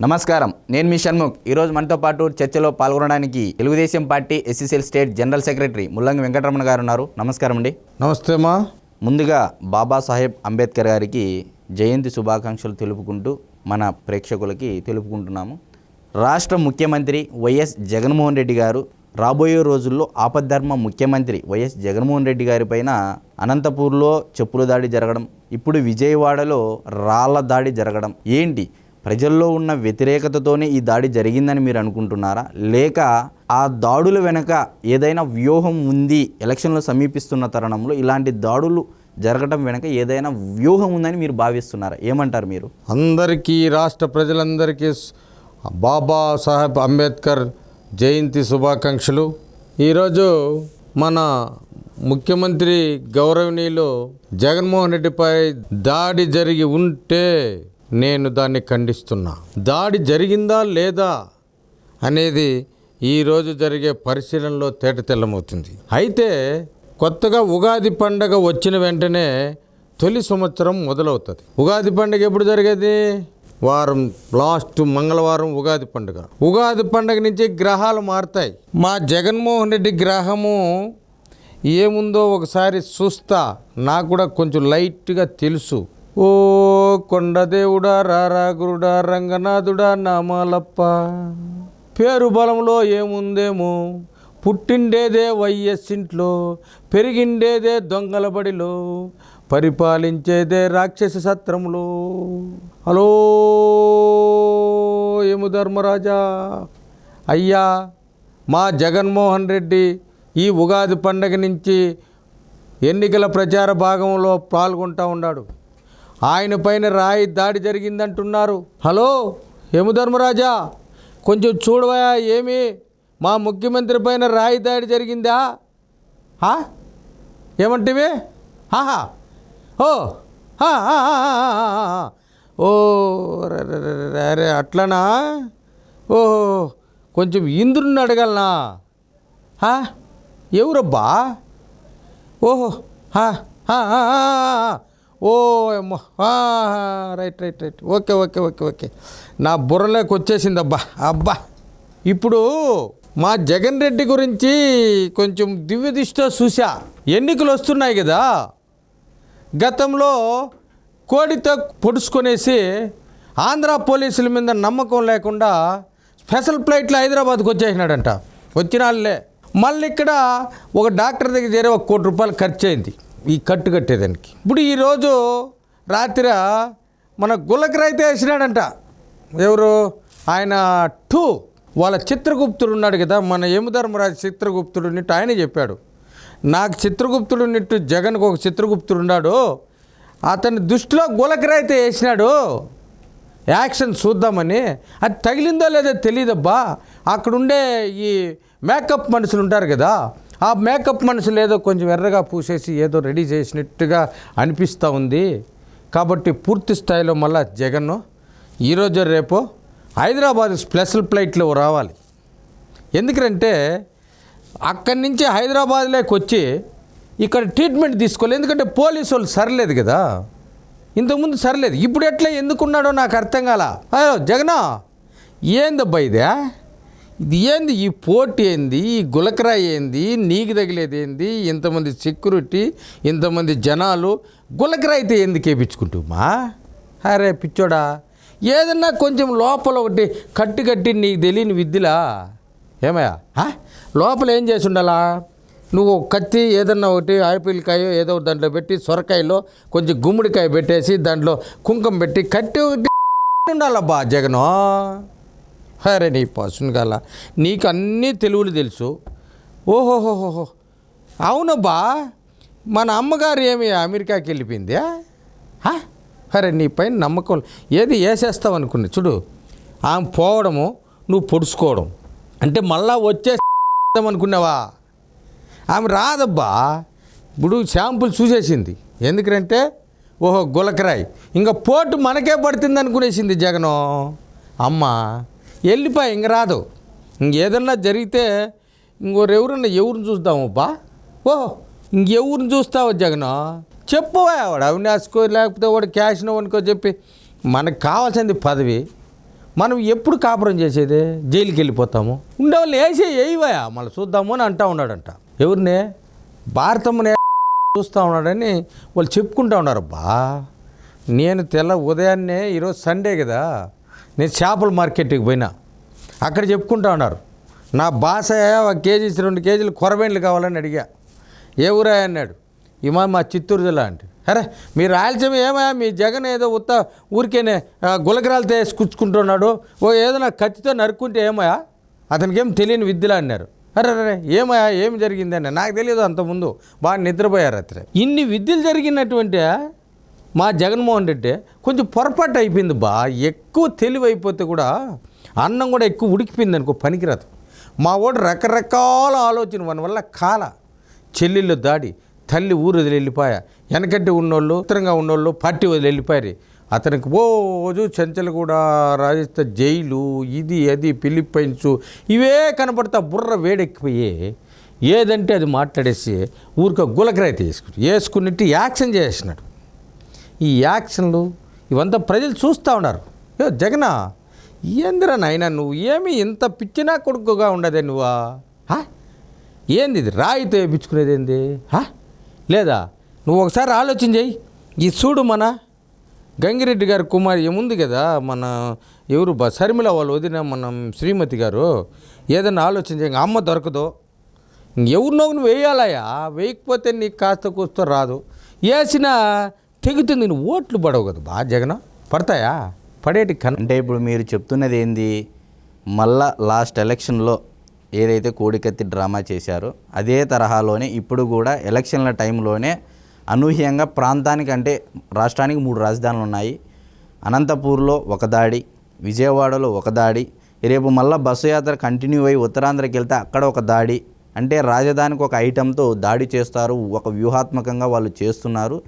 నమస్కారం, నేను మీ షణ్ముఖ్. ఈరోజు మనతో పాటు చర్చలో పాల్గొనడానికి Telugu Desam party SCCL state general secretary ముల్లంగి వెంకటరమణ గారు ఉన్నారు. నమస్కారం అండి. నమస్తే మా. ముందుగా బాబాసాహెబ్ అంబేద్కర్ గారికి జయంతి శుభాకాంక్షలు తెలుపుకుంటూ మన ప్రేక్షకులకి తెలుపుకుంటున్నాము. రాష్ట్ర ముఖ్యమంత్రి వైఎస్ జగన్మోహన్ రెడ్డి గారు రాబోయే రోజుల్లో ఆపద్ధర్మ ముఖ్యమంత్రి వైఎస్ జగన్మోహన్ రెడ్డి గారి పైన అనంతపూర్లో చెప్పుల దాడి జరగడం, ఇప్పుడు విజయవాడలో రాళ్ల దాడి జరగడం ఏంటి? ప్రజల్లో ఉన్న వ్యతిరేకతతోనే ఈ దాడి జరిగిందని మీరు అనుకుంటున్నారా, లేక ఆ దాడుల వెనక ఏదైనా వ్యూహం ఉంది? ఎలక్షన్లు సమీపిస్తున్న తరుణంలో ఇలాంటి దాడులు జరగడం వెనక ఏదైనా వ్యూహం ఉందని మీరు భావిస్తున్నారా? ఏమంటారు మీరు? అందరికీ, రాష్ట్ర ప్రజలందరికీ బాబాసాహెబ్ అంబేద్కర్ జయంతి శుభాకాంక్షలు. ఈరోజు మన ముఖ్యమంత్రి గౌరవనీయులు జగన్మోహన్ రెడ్డిపై దాడి జరిగి ఉంటే నేను దాన్ని ఖండిస్తున్నా. దాడి జరిగిందా లేదా అనేది ఈరోజు జరిగే పరిశీలనలో తేటతెల్లమవుతుంది. అయితే కొత్తగా ఉగాది పండగ వచ్చిన వెంటనే తొలి సంవత్సరం మొదలవుతుంది. ఉగాది పండుగ ఎప్పుడు జరిగేది? వారం లాస్ట్ మంగళవారం ఉగాది పండుగ. ఉగాది పండుగ నుంచి గ్రహాలు మారుతాయి. మా జగన్మోహన్ రెడ్డి గ్రహము ఏముందో ఒకసారి చూస్తా. నాకు కూడా కొంచెం లైట్గా తెలుసు. ఓ కొండదేవుడా, రారా గురుడా, రంగనాథుడా, నామాలప్ప. పేరు బలంలో ఏముందేమో, పుట్టిండేదే వైఎస్ ఇంట్లో, పెరిగిండేదే దొంగల బడిలో, పరిపాలించేదే రాక్షస సత్రంలో. హలో ఏము ధర్మరాజా, అయ్యా మా జగన్మోహన్ రెడ్డి ఈ ఉగాది పండగ నుంచి ఎన్నికల ప్రచార భాగంలో పాల్గొంటూ ఉన్నాడు. ఆయన పైన రాయి దాడి జరిగిందంటున్నారు. హలో యముధర్మరాజా, కొంచెం చూడవా, ఏమి మా ముఖ్యమంత్రి పైన రాయి దాడి జరిగిందా? ఏమంటివి? ఆహా, ఓ ఓ అరే అట్లనా? ఓహో, కొంచెం ఇంద్రుడిని అడగలనా? ఎవరబ్బా? ఓహో, ఓ అమ్మో, right right right, okay okay okay okay, నా బుర్రలోకి వచ్చేసింది. అబ్బా. ఇప్పుడు మా జగన్ రెడ్డి గురించి కొంచెం దివ్య దృష్టితో చూసా. ఎన్నికలు వస్తున్నాయి కదా, గతంలో కోడితో పొడుచుకొనేసి ఆంధ్ర పోలీసుల మీద నమ్మకం లేకుండా స్పెషల్ ఫ్లైట్లో హైదరాబాద్కి వచ్చేసినాడంట. వచ్చిన వాళ్ళే మళ్ళీ ఇక్కడ ఒక డాక్టర్ దగ్గర చేరే ₹1 కోటి ఖర్చు అయింది ఈ కట్టు కట్టేదానికి. ఇప్పుడు ఈరోజు రాత్రి మన గులకరైతే వేసినాడంట. ఎవరు ఆయన? వాళ్ళ చిత్రగుప్తుడు ఉన్నాడు కదా, మన యమధర్మరాజు చిత్రగుప్తుడు ఉన్నట్టు ఆయన చెప్పాడు. నాకు చిత్రగుప్తుడు ఉన్నట్టు జగన్కు ఒక చిత్రగుప్తుడు ఉన్నాడు, అతని దృష్టిలో గులకరైతే వేసినాడు, యాక్షన్ చూద్దామని. అది తగిలిందో లేదో తెలియదబ్బా. అక్కడుండే ఈ మేకప్ మనుషులు ఉంటారు కదా, ఆ మేకప్ మనుషులు ఏదో కొంచెం ఎర్రగా పూసేసి ఏదో రెడీ చేసినట్టుగా అనిపిస్తూ ఉంది. కాబట్టి పూర్తి స్థాయిలో మళ్ళా జగన్ ఈరోజు రేపు హైదరాబాద్ స్పెషల్ ఫ్లైట్లో రావాలి. ఎందుకంటే అక్కడి నుంచి హైదరాబాద్లోకి వచ్చి ఇక్కడ ట్రీట్మెంట్ తీసుకోవాలి. ఎందుకంటే పోలీసు వాళ్ళు సరిలేదు కదా, ఇంతకుముందు సరిలేదు. ఇప్పుడు ఎట్లా ఎందుకున్నాడో నాకు అర్థం కాల. అయ్యో జగనా, ఏందబ్బా ఇది ఏంది? ఈ పోటీ ఏంది? ఈ గులకరాయి ఏంది? నీకు తగిలేది ఏంది? ఇంతమంది సెక్యూరిటీ, ఇంతమంది జనాలు, గులకరాయితే ఎందుకు వేయించుకుంటామా? అరే పిచ్చోడా, ఏదన్నా కొంచెం లోపల ఒకటి కట్టి నీకు తెలియని విద్యలా ఏమయ్యా? లోపల ఏం చేసి ఉండాలా? నువ్వు కత్తి ఏదన్నా ఒకటి ఆపిల్కాయ ఏదో దాంట్లో పెట్టి, సొరకాయలో కొంచెం గుమ్మడికాయ పెట్టేసి దాంట్లో కుంకుమ పెట్టి కట్టి ఒకటి ఉండాలబ్బా జగను. అరే నీ పసును కాల, నీకు అన్నీ తెలుగులు తెలుసు. ఓహోహోహో, అవునబ్బా, మన అమ్మగారు ఏమి అమెరికాకి వెళ్ళిపోయింది? అరే నీ పైన నమ్మకం ఏది వేసేస్తావు అనుకున్నా చూడు. ఆమె పోవడము, నువ్వు పొడుచుకోవడం అంటే మళ్ళా వచ్చేస్తామనుకున్నావా? ఆమె రాదబ్బా. ఇప్పుడు శాంపుల్ చూసేసింది. ఎందుకంటే ఓహో గులకరాయి, ఇంకా పోటు మనకే పడుతుంది అనుకునేసింది జగను. అమ్మ వెళ్ళిపోయి ఇంక రాదు. ఇంకేదన్నా జరిగితే ఎవరిని చూద్దామబ్బా? ఓహో, ఇంకెవరిని చూస్తావు జగను? చెప్పువా, వాడు అవినాశకో లేకపోతే వాడు క్యాష్నో అనుకో చెప్పి. మనకు కావాల్సింది పదవి, మనం ఎప్పుడు కాపురం చేసేదే? జైలుకి వెళ్ళిపోతాము. ఉండేవాళ్ళు వేయవయా మళ్ళీ చూద్దాము అని అంటూ ఉన్నాడంట. ఎవరినే? భారతమ్మనే చూస్తూ ఉన్నాడని వాళ్ళు చెప్పుకుంటూ ఉన్నారు. నేను ఉదయాన్నే ఈరోజు సండే కదా, నేను చేపల మార్కెట్కి పోయినా. అక్కడ చెప్పుకుంటూ ఉన్నారు, నా బాస 1 కేజీ 2 కేజీలు కొరబేండ్లు కావాలని అడిగా. ఏ ఊరా అన్నాడు. మా చిత్తూరు జిల్లా అంటే. అరే మీరు రాయలసీమ ఏమయ్యా, మీ జగన్ ఏదో ఊరికేనే గులకరాలతో వేసుకుచ్చుకుంటున్నాడు, ఏదైనా కత్తితో నరుక్కుంటే ఏమయ్యా, అతనికి ఏం తెలియని విద్యలా అన్నారు. అరే ఏమయ్యా ఏం జరిగిందని నాకు తెలియదు. అంతకుముందు బాగా నిద్రపోయారు రాత్రి. ఇన్ని విద్యలు జరిగినటువంటి మా జగన్మోహన్ రెడ్డి కొంచెం పొరపాటు అయిపోయింది. ఎక్కువ తెలివి అయిపోతే కూడా అన్నం కూడా ఎక్కువ ఉడికిపోయింది అనుకో, పనికిరాదు. మా వాడు రకరకాల ఆలోచన మన వల్ల చెల్లెళ్ళు దాడి, తల్లి ఊరు వదిలి వెళ్ళిపోయా, వెనకట్టి ఉన్నోళ్ళు ఉత్తరంగా ఉన్నోళ్ళు పార్టీ వదిలి వెళ్ళిపోయారు. అతనికి రోజు చెంచలగూడ, రాజస్థాన్ జైలు, ఇది అది ఫిలిప్పైన్స్ ఇవే కనపడతా బుర్ర వేడెక్కిపోయి ఏదంటే అది మాట్లాడేసి ఊరిక గులకరాయితీ వేసుకున్నట్టు యాక్షన్ చేసినాడు. ఈ యాక్షన్లు ఇవంతా ప్రజలు చూస్తూ ఉన్నారు. జగనా ఏందిరా నాయనా, నువ్వు ఏమి ఇంత పిచ్చినా కొడుకుగా ఉండదే నువ్వా? ఏంది ఇది రాయితో వేయించుకునేది ఏంది? లేదా నువ్వు ఒకసారి ఆలోచన చేయి. ఈ చూడు మన గంగిరెడ్డి గారి కుమారి ఏముంది కదా, మన ఎవరు శర్మిల వాళ్ళు వదిన మన శ్రీమతి గారు, ఏదైనా ఆలోచన చేయ. అమ్మ దొరకదు, ఎవరినో నువ్వు వేయాలయా, వేయకపోతే నీకు కాస్త కూస్తో రాదు, వేసినా తెగుతుంది. నువ్వు ఓట్లు పడవు కదా జగన్, పడతాయా? పడేటి అంటే ఇప్పుడు మీరు చెప్తున్నది ఏంది, మళ్ళా లాస్ట్ ఎలక్షన్లో ఏదైతే కోడికత్తి డ్రామా చేశారో అదే తరహాలోనే ఇప్పుడు కూడా ఎలక్షన్ల టైంలోనే అనూహ్యంగా ప్రాంతానికి, అంటే రాష్ట్రానికి 3 రాజధానులు ఉన్నాయి. అనంతపూర్లో ఒక దాడి, విజయవాడలో ఒక దాడి, రేపు మళ్ళీ బస్సు యాత్ర కంటిన్యూ అయ్యి ఉత్తరాంధ్రకి వెళ్తే అక్కడ ఒక దాడి. అంటే రాజధానికి ఒక ఐటెంతో దాడి చేస్తారు, ఒక వ్యూహాత్మకంగా వాళ్ళు చేస్తున్నారు.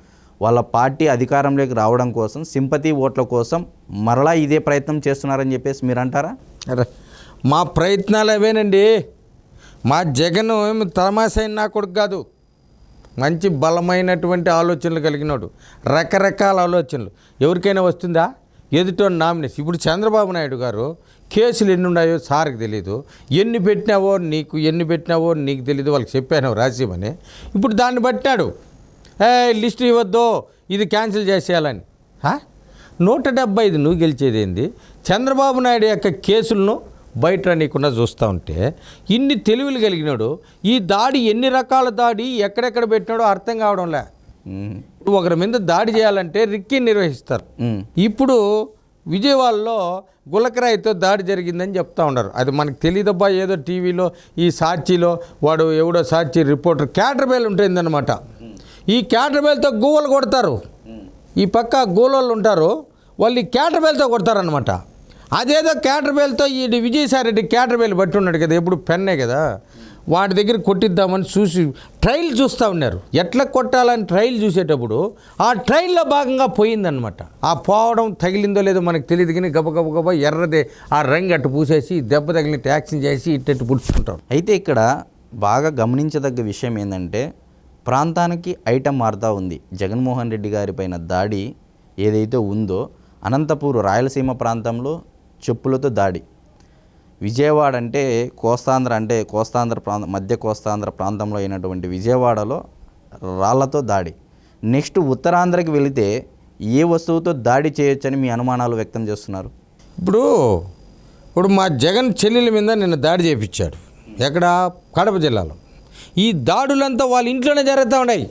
వాళ్ళ పార్టీ అధికారంలోకి రావడం కోసం, సింపతి ఓట్ల కోసం మరలా ఇదే ప్రయత్నం చేస్తున్నారని చెప్పేసి మీరు అంటారా? మా ప్రయత్నాలు అవేనండి. మా జగన్ ఏమి తమాసైన నా కొడుకు కాదు, మంచి బలమైనటువంటి ఆలోచనలు కలిగినాడు. రకరకాల ఆలోచనలు ఎవరికైనా వస్తుందా? ఎదుటో నామినేసి. ఇప్పుడు చంద్రబాబు నాయుడు గారు కేసులు ఎన్ని ఉన్నాయో సార్కి తెలీదు, ఎన్ని పెట్టినావో నీకు తెలీదు, వాళ్ళకి చెప్పాను రాసేమని. ఇప్పుడు దాన్ని బట్టాడు, లిస్టు ఇవ్వద్దు, ఇది క్యాన్సిల్ చేసేయాలని. 175 నువ్వు గెలిచేదేంది? చంద్రబాబు నాయుడు యొక్క కేసులను బయట నీకుండా చూస్తూ ఉంటే ఇన్ని తెలివిలు కలిగినాడు. ఈ దాడి ఎన్ని రకాల దాడి ఎక్కడెక్కడ పెట్టినాడో అర్థం కావడంలే. ఒకరి మీద దాడి చేయాలంటే రిక్కీ నిర్వహిస్తారు. ఇప్పుడు విజయవాడలో గులకరాయితో దాడి జరిగిందని చెప్తా ఉన్నారు. అది మనకు తెలియదబ్బా, ఏదో టీవీలో ఈ సాక్షిలో వాడు ఎవడో సాక్షి రిపోర్టర్ క్యాటర్బేల్ ఉంటుందన్నమాట. ఈ క్యాటర్బేల్తో గూవలు కొడతారు. ఈ పక్క గూలోళ్ళు ఉంటారు, వాళ్ళు ఈ క్యాటర్బేల్తో కొడతారనమాట. అదేదో క్యాటర్బేల్తో ఈ విజయసాయి రెడ్డి క్యాటర్బేల్ బట్టి ఉన్నాడు కదా, ఎప్పుడు పెన్నే కదా, వాటి దగ్గర కొట్టిద్దామని చూసి ట్రైల్ చూస్తూ ఉన్నారు. ఎట్లా కొట్టాలని ట్రైల్ చూసేటప్పుడు ఆ ట్రైల్లో భాగంగా పోయిందనమాట. ఆ పోవడం తగిలిందో లేదో మనకు తెలియదు, కానీ గబ ఎర్రదే ఆ రంగు అట్టు పూసేసి దెబ్బ తగిలినట్టు యాక్షన్ చేసి ఇట్టు పుడుచుకుంటారు. అయితే ఇక్కడ బాగా గమనించదగ్గ విషయం ఏంటంటే, ప్రాంతానికి ఐటమ్ మారుతూ ఉంది. జగన్మోహన్ రెడ్డి గారి పైన దాడి ఏదైతే ఉందో, అనంతపూర్ రాయలసీమ ప్రాంతంలో చెప్పులతో దాడి, విజయవాడ అంటే కోస్తాంధ్ర మధ్య కోస్తాంధ్ర ప్రాంతంలో అయినటువంటి విజయవాడలో రాళ్లతో దాడి. నెక్స్ట్ ఉత్తరాంధ్రకి వెళితే ఏ వస్తువుతో దాడి చేయొచ్చని మీ అనుమానాలు వ్యక్తం చేస్తున్నారు? ఇప్పుడు మా జగన్ చెల్లెల మీద నిన్న దాడి చేయించాడు. ఎక్కడ? కడప జిల్లాలో. ఈ దాడులంతా వాళ్ళ ఇంట్లోనే జరుగుతూ ఉన్నాయి.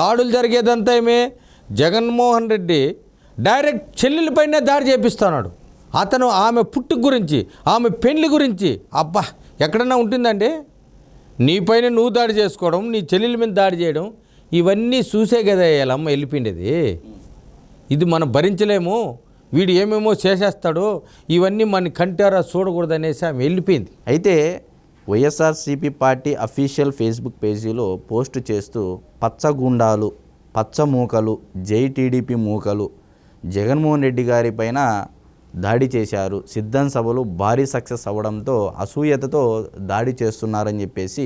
దాడులు జరిగేదంతా జగన్మోహన్ రెడ్డి డైరెక్ట్ చెల్లెలపైనే దాడి చేపిస్తున్నాడు. అతను ఆమె పుట్టుక గురించి, ఆమె పెళ్లి గురించి, అబ్బా ఎక్కడన్నా ఉంటుందండి? నీపైన నువ్వు దాడి చేసుకోవడం, నీ చెల్లెల మీద దాడి చేయడం, ఇవన్నీ చూసే కదా వాళ్ళమ్మ వెళ్ళిపోయిండేది. ఇది మనం భరించలేము, వీడు ఏమేమో చేసేస్తాడు, ఇవన్నీ మన కంటారా చూడకూడదు అనేసి ఆమె వెళ్ళిపోయింది. అయితే వైఎస్ఆర్సీపీ పార్టీ అఫీషియల్ ఫేస్బుక్ పేజీలో పోస్ట్ చేస్తూ పచ్చగుండాలు, పచ్చ మూకలు, జై టీడీపీ మూకలు జగన్మోహన్ రెడ్డి గారి పైన దాడి చేశారు, సిద్ధం సభలు భారీ సక్సెస్ అవ్వడంతో అసూయతతో దాడి చేస్తున్నారని చెప్పేసి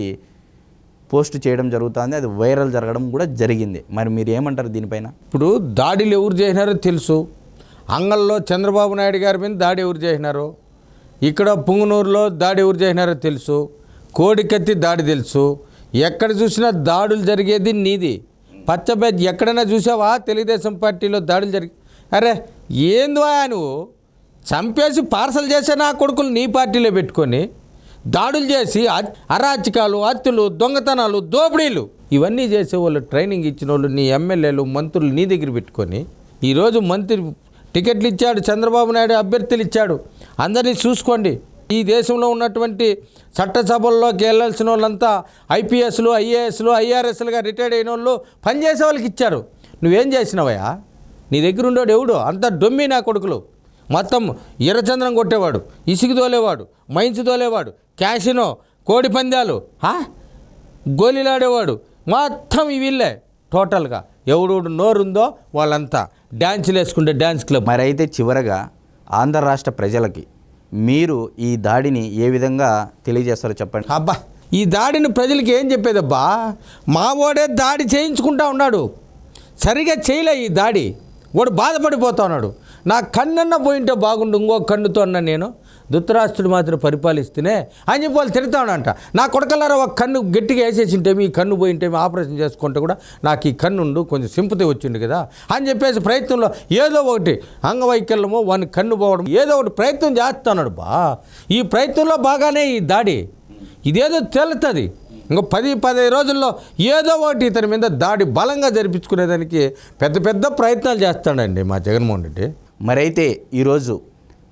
పోస్ట్ చేయడం జరుగుతుంది. అది వైరల్ జరగడం కూడా జరిగింది. మరి మీరు ఏమంటారు దీనిపైన? ఇప్పుడు దాడులు ఎవరు చేసినారో తెలుసు, అంగల్లో చంద్రబాబు నాయుడు గారి మీద దాడి ఎవరు చేసినారు, ఇక్కడ పుంగనూరులో దాడి ఎవరు చేసినారో తెలుసు, కోడికత్తి దాడి తెలుసు, ఎక్కడ చూసినా దాడులు జరిగేది నీది. పచ్చబెజ్ ఎక్కడైనా చూసావా తెలుగుదేశం పార్టీలో దాడులు జరిగి? అరే ఏందో నువ్వు చంపేసి పార్సల్ చేసే నా కొడుకులు నీ పార్టీలో పెట్టుకొని దాడులు చేసి అరాచకాలు, హత్యలు, దొంగతనాలు, దోపిడీలు ఇవన్నీ చేసేవాళ్ళు, ట్రైనింగ్ ఇచ్చిన వాళ్ళు నీ ఎమ్మెల్యేలు, మంత్రులు నీ దగ్గర పెట్టుకొని ఈరోజు మంత్రి టికెట్లు ఇచ్చాడు, చంద్రబాబు నాయుడు అభ్యర్థులు ఇచ్చాడు, అందరినీ చూసుకోండి. ఈ దేశంలో ఉన్నటువంటి చట్టసభల్లోకి వెళ్ళాల్సిన వాళ్ళంతా ఐపీఎస్లు, ఐఏఎస్లు, ఐఆర్ఎస్లుగా రిటైర్డ్ అయిన వాళ్ళు పనిచేసే వాళ్ళకి ఇచ్చారు. నువ్వేం చేసినావయ్యా? నీ దగ్గర ఉండేవాడు ఎవడు? అంత డొమ్మి నా కొడుకులు. మొత్తం ఎర్రచంద్రం కొట్టేవాడు, ఇసుగు తోలేవాడు, మైన్స్ తోలేవాడు, క్యాసినో, కోడి పందాలు, గోళీలాడేవాడు, మొత్తం వీళ్ళే టోటల్గా. ఎవడు నోరుందో వాళ్ళంతా డ్యాన్సులు వేసుకుంటే డ్యాన్స్ క్లబ్. మరి అయితే చివరగా ఆంధ్ర రాష్ట్ర ప్రజలకి మీరు ఈ దాడిని ఏ విధంగా తెలియజేస్తారో చెప్పండి. అబ్బా, ఈ దాడిని ప్రజలకి ఏం చెప్పేదబ్బా? మావోడే దాడి చేయించుకుంటా ఉన్నాడు, సరిగా చేయలే ఈ దాడి, వాడు బాధపడిపోతా ఉన్నాడు. నా కన్నన్న పోయింటే బాగుండు, ఇంకో కన్నుతో అన్నా నేను ధృతరాష్ట్రుడు మాత్రం పరిపాలిస్తేనే అని చెప్పి వాళ్ళు తిడతాడంట. నా కొడకల్లారా ఒక కన్ను గట్టిగా వేసేసింటే ఈ కన్ను పోయింటే ఆపరేషన్ చేసుకుంటే కూడా నాకు ఈ కన్నుండు కొంచెం సింపతి వచ్చిండు కదా అని చెప్పేసి ప్రయత్నంలో ఏదో ఒకటి అంగవైకల్యమో వాని కన్ను పోవడం ఏదో ఒకటి ప్రయత్నం చేస్తున్నాడు బా. ఈ ప్రయత్నంలో బాగానే ఈ దాడి ఇదేదో తేలుతుంది. ఇంకో 10-15 రోజుల్లో ఏదో ఒకటి ఇతని మీద దాడి బలంగా జరిపించుకునేదానికి పెద్ద పెద్ద ప్రయత్నాలు చేస్తాడండి మా జగన్మోహన్ రెడ్డి. మరైతే ఈరోజు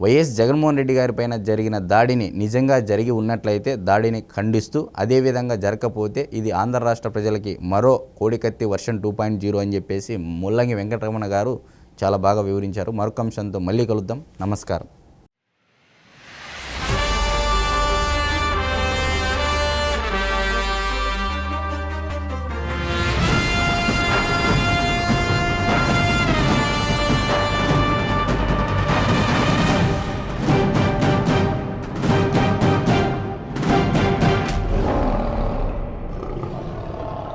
వైఎస్ జగన్మోహన్ రెడ్డి గారి పైన జరిగిన దాడిని నిజంగా జరిగి ఉన్నట్లయితే దాడిని ఖండిస్తూ, అదేవిధంగా జరగకపోతే ఇది ఆంధ్ర రాష్ట్ర ప్రజలకి మరో కోడికత్తి వర్షన్ 2.0 అని చెప్పేసి ముల్లంగి వెంకటరమణ గారు చాలా బాగా వివరించారు. మరొక అంశంతో మళ్ళీ కలుద్దాం. నమస్కారం.